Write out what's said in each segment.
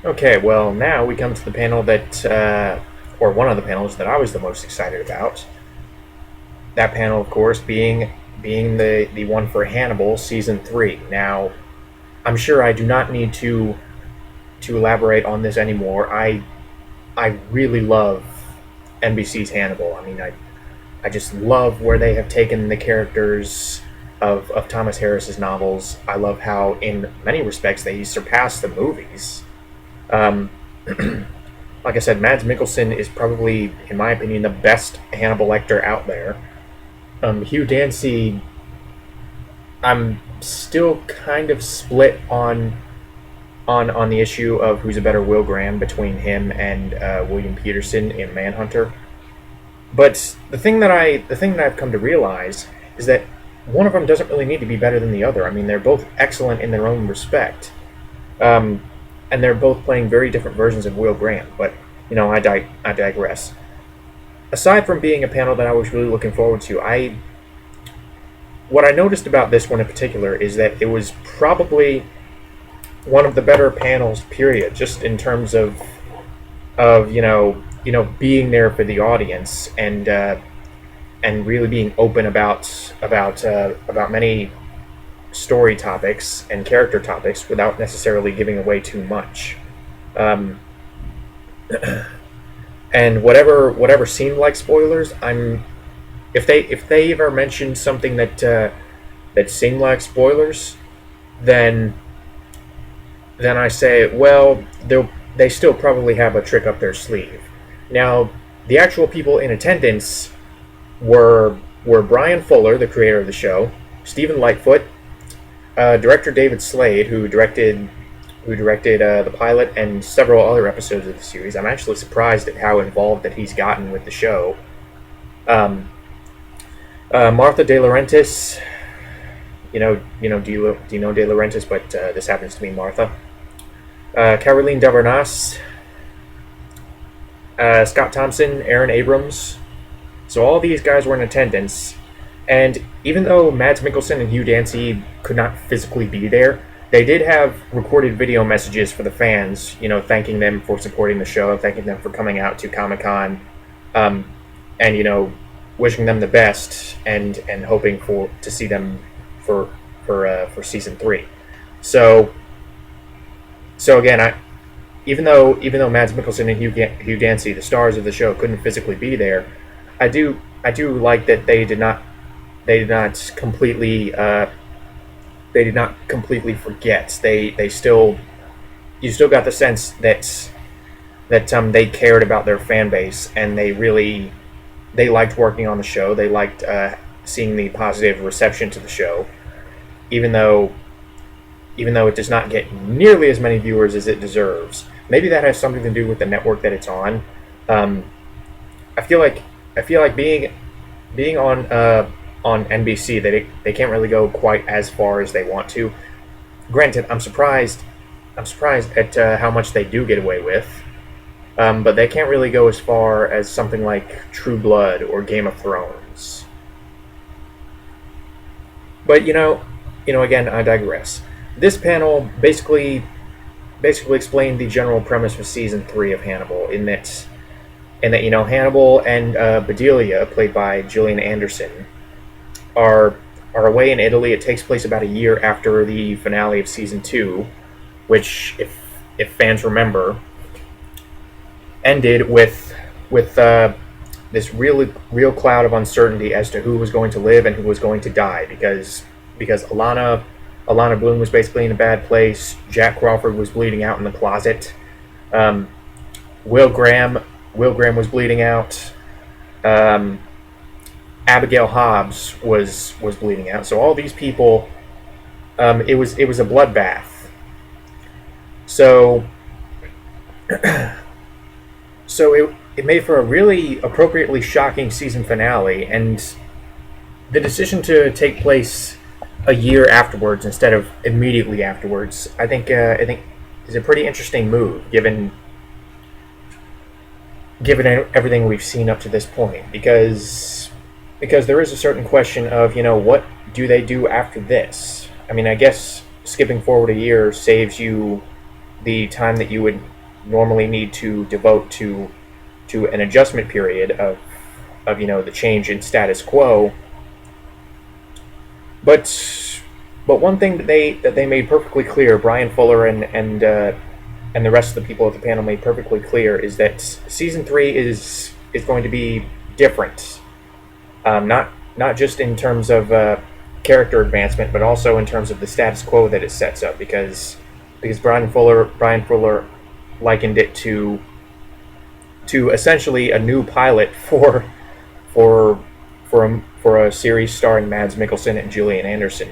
Okay, well, now we come to the panel or one of the panels that I was the most excited about. That panel, of course, being the one for Hannibal season 3. Now, I'm sure I do not need to elaborate on this anymore. I really love NBC's Hannibal. I just love where they have taken the characters of Thomas Harris's novels. I love how, in many respects, they surpass the movies. Um, like I said, Mads Mikkelsen is probably, in my opinion, the best Hannibal Lecter out there. Hugh Dancy, I'm still kind of split on the issue of who's a better Will Graham between him and William Peterson in Manhunter. But the thing that I've come to realize is that one of them doesn't really need to be better than the other. I mean, they're both excellent in their own respect, and they're both playing very different versions of Will Graham. But I digress. Aside from being a panel that I was really looking forward to, what I noticed about this one in particular is that it was probably one of the better panels, period, just in terms of being there for the audience and really being open about many story topics and character topics without necessarily giving away too much. Um, and whatever seemed like spoilers, if they ever mentioned something that seemed like spoilers, then I say, well, they still probably have a trick up their sleeve. Now, the actual people in attendance were Brian Fuller, the creator of the show, Stephen Lightfoot, director David Slade, who directed the pilot and several other episodes of the series. I'm actually surprised at how involved that he's gotten with the show. Martha De Laurentiis, do you know De Laurentiis? But this happens to be Martha. Caroline Davernas, Scott Thompson, Aaron Abrams. So all these guys were in attendance, and even though Mads Mikkelsen and Hugh Dancy could not physically be there, they did have recorded video messages for the fans, thanking them for supporting the show, thanking them for coming out to Comic-Con, and wishing them the best, and hoping to see them for season 3. So again, even though Mads Mikkelsen and Hugh Dancy, the stars of the show, couldn't physically be there, I do like that they did not completely forget. You still got the sense that they cared about their fan base, and they liked working on the show. They liked seeing the positive reception to the show, even though it does not get nearly as many viewers as it deserves. Maybe that has something to do with the network that it's on. I feel like being on NBC, they can't really go quite as far as they want to. Granted, I'm surprised at how much they do get away with, but they can't really go as far as something like True Blood or Game of Thrones. But again, I digress. This panel basically explained the general premise of season 3 of Hannibal, in that Hannibal and Bedelia, played by Gillian Anderson, are away in Italy. It takes place about a year after the finale of season 2, which, if fans remember, ended with this real cloud of uncertainty as to who was going to live and who was going to die, because Alana Bloom was basically in a bad place. Jack Crawford was bleeding out in the closet. Will Graham was bleeding out. Abigail Hobbs was bleeding out. So all these people, it was a bloodbath. So it made for a really appropriately shocking season finale, and the decision to take place a year afterwards instead of immediately afterwards, I think is a pretty interesting move, given everything we've seen up to this point, because there is a certain question of what do they do after this. I mean, I guess skipping forward a year saves you the time that you would normally need to devote to an adjustment period of the change in status quo. But one thing that they made perfectly clear, Brian Fuller and the rest of the people at the panel made perfectly clear, is that season 3 is going to be different. Not just in terms of character advancement, but also in terms of the status quo that it sets up. Because Brian Fuller likened it to essentially a new pilot for a series starring Mads Mikkelsen and Gillian Anderson.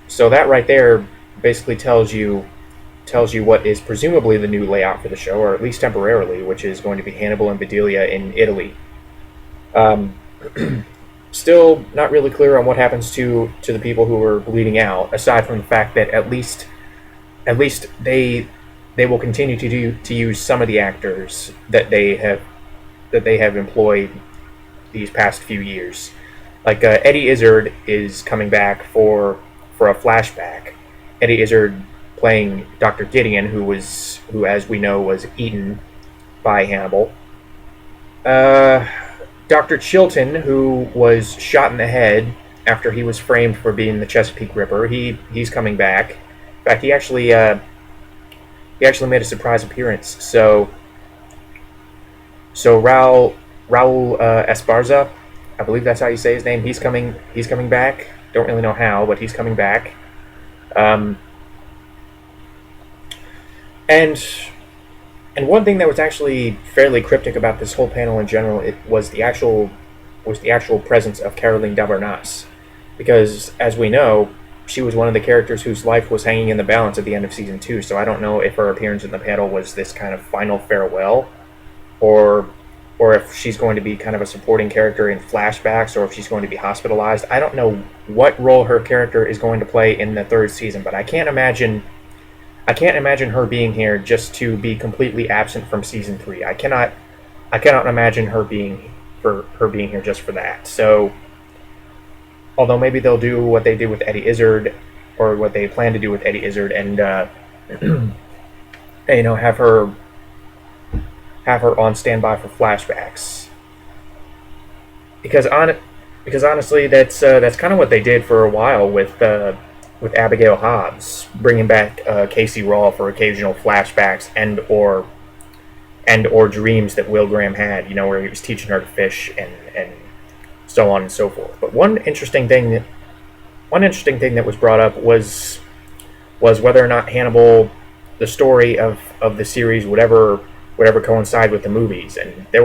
So that right there basically tells you what is presumably the new layout for the show, or at least temporarily, which is going to be Hannibal and Bedelia in Italy. Still not really clear on what happens to the people who are bleeding out, aside from the fact that at least they will continue to use some of the actors that they have employed these past few years. Like Eddie Izzard is coming back for a flashback. Eddie Izzard playing Dr. Gideon, who, as we know, was eaten by Hannibal. Dr. Chilton, who was shot in the head after he was framed for being the Chesapeake Ripper, he's coming back. In fact, he actually made a surprise appearance. So Raul Esparza, I believe that's how you say his name. He's coming back. Don't really know how, but he's coming back. And one thing that was actually fairly cryptic about this whole panel in general, it was the actual presence of Caroline Dabernas, because as we know, she was one of the characters whose life was hanging in the balance at the end of season 2. So I don't know if her appearance in the panel was this kind of final farewell, or if she's going to be kind of a supporting character in flashbacks, or if she's going to be hospitalized. I don't know what role her character is going to play in the 3rd season, but I can't imagine her being here just to be completely absent from season 3. I cannot imagine her being here just for that. So, although maybe they'll do what they did with Eddie Izzard, or what they plan to do with Eddie Izzard, and have her on standby for flashbacks. Because honestly, that's kind of what they did for a while with Abigail Hobbs, bringing back Casey Raw for occasional flashbacks and or dreams that Will Graham had, where he was teaching her to fish and so on and so forth. But one interesting thing that was brought up was whether or not Hannibal, the story of the series, would ever coincide with the movies. And there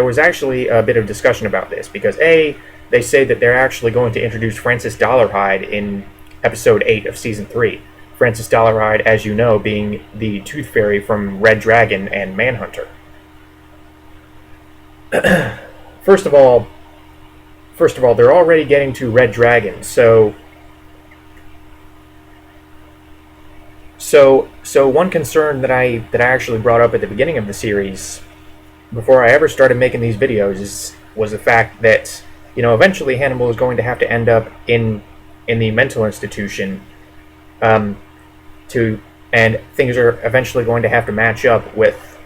was actually a bit of discussion about this, because they say that they're actually going to introduce Frances Dollarhide in episode 8 of season 3. Frances Dollarhide, as you know, being the Tooth Fairy from Red Dragon and Manhunter. First of all, they're already getting to Red Dragon, so one concern that I actually brought up at the beginning of the series, before I ever started making these videos, was the fact that eventually Hannibal is going to have to end up in the mental institution, and things are eventually going to have to match up with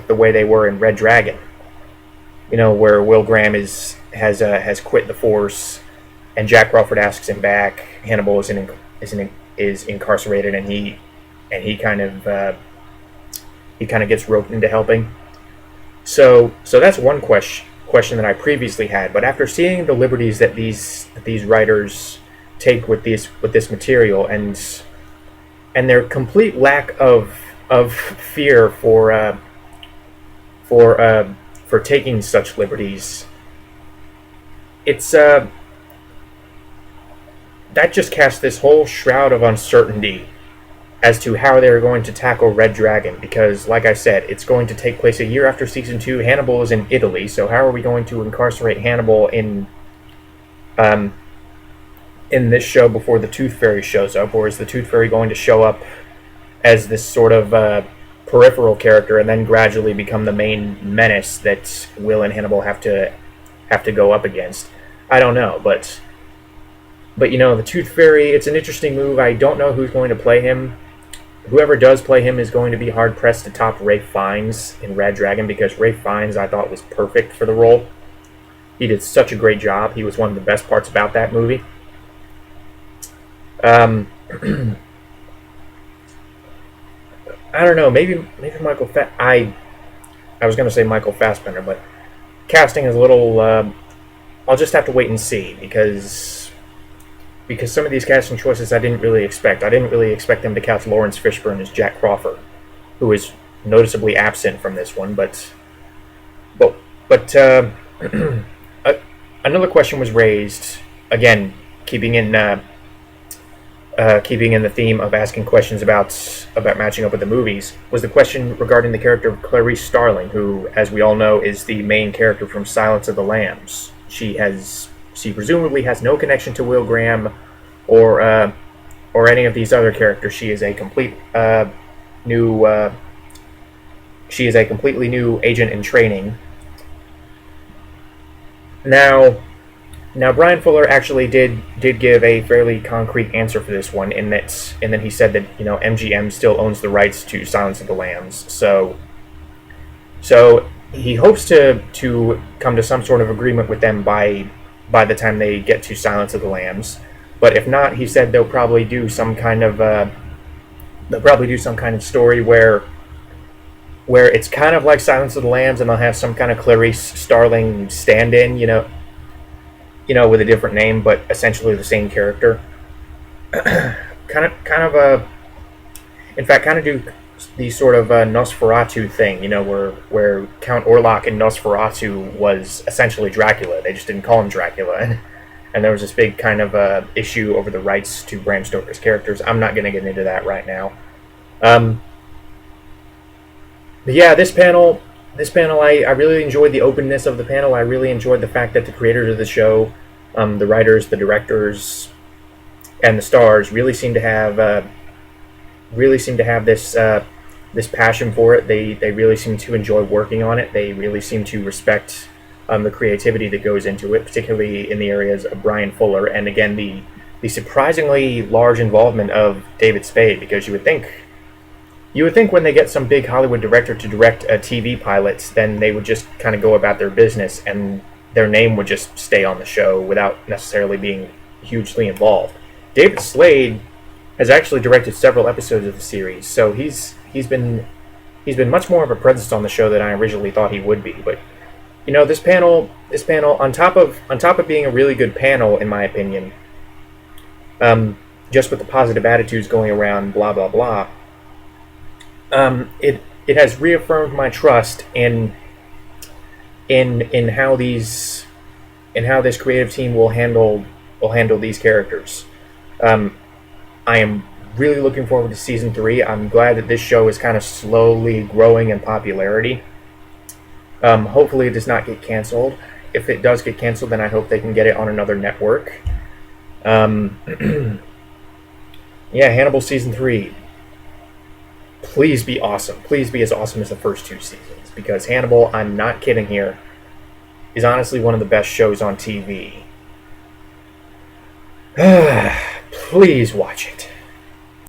the way they were in Red Dragon. Where Will Graham has quit the force, and Jack Crawford asks him back. Hannibal is incarcerated, and he kind of gets roped into helping. So that's one question that I previously had. But after seeing the liberties that these writers take with this material, and their complete lack of fear for taking such liberties, it's that just casts this whole shroud of uncertainty as to how they're going to tackle Red Dragon, because, like I said, it's going to take place a year after season 2. Hannibal is in Italy, so how are we going to incarcerate Hannibal in this show before the Tooth Fairy shows up? Or is the Tooth Fairy going to show up as this sort of peripheral character and then gradually become the main menace that Will and Hannibal have to go up against? I don't know, but the Tooth Fairy, it's an interesting move. I don't know who's going to play him. whoever does play him is going to be hard pressed to top Ralph Fiennes in Red Dragon, because Ralph Fiennes I thought was perfect for the role. He did such a great job. He was one of the best parts about that movie. I don't know. Maybe Michael. I was going to say Michael Fassbender, but casting is a little. I'll just have to wait and see, because some of these casting choices I didn't really expect. I didn't really expect them to cast Lawrence Fishburne as Jack Crawford, who is noticeably absent from this one. But another question was raised, again, keeping in the theme of asking questions about matching up with the movies, was the question regarding the character of Clarice Starling, who, as we all know, is the main character from Silence of the Lambs. She presumably has no connection to Will Graham or any of these other characters. She is a completely new agent in training. Now Brian Fuller actually did give a fairly concrete answer for this one, and then he said that, MGM still owns the rights to Silence of the Lambs, so he hopes to come to some sort of agreement with them by the time they get to Silence of the Lambs. But if not, he said they'll probably do some kind of story where it's kind of like Silence of the Lambs, and they'll have some kind of Clarice Starling stand-in, with a different name, but essentially the same character. kind of do the sort of Nosferatu thing, where Count Orlok in Nosferatu was essentially Dracula. They just didn't call him Dracula, and there was this big kind of issue over the rights to Bram Stoker's characters. I'm not going to get into that right now. But yeah, this panel, I really enjoyed the openness of the panel. I really enjoyed the fact that the creators of the show, the writers, the directors, and the stars really seem to have this passion for it. They really seem to enjoy working on it. They really seem to respect the creativity that goes into it, particularly in the areas of Brian Fuller, and again the surprisingly large involvement of David Spade, because you would think when they get some big Hollywood director to direct a TV pilot, then they would just kind of go about their business and their name would just stay on the show without necessarily being hugely involved. David Slade has actually directed several episodes of the series, so he's been much more of a presence on the show than I originally thought he would be. But this panel on top of being a really good panel, in my opinion, just with the positive attitudes going around, blah blah blah. It has reaffirmed my trust in how this creative team will handle these characters. I am really looking forward to season 3. I'm glad that this show is kind of slowly growing in popularity. Hopefully it does not get canceled. If it does get canceled, then I hope they can get it on another network. Yeah, Hannibal season 3. Please be awesome. Please be as awesome as the first 2 seasons, because Hannibal, I'm not kidding here, is honestly one of the best shows on TV. Please watch it.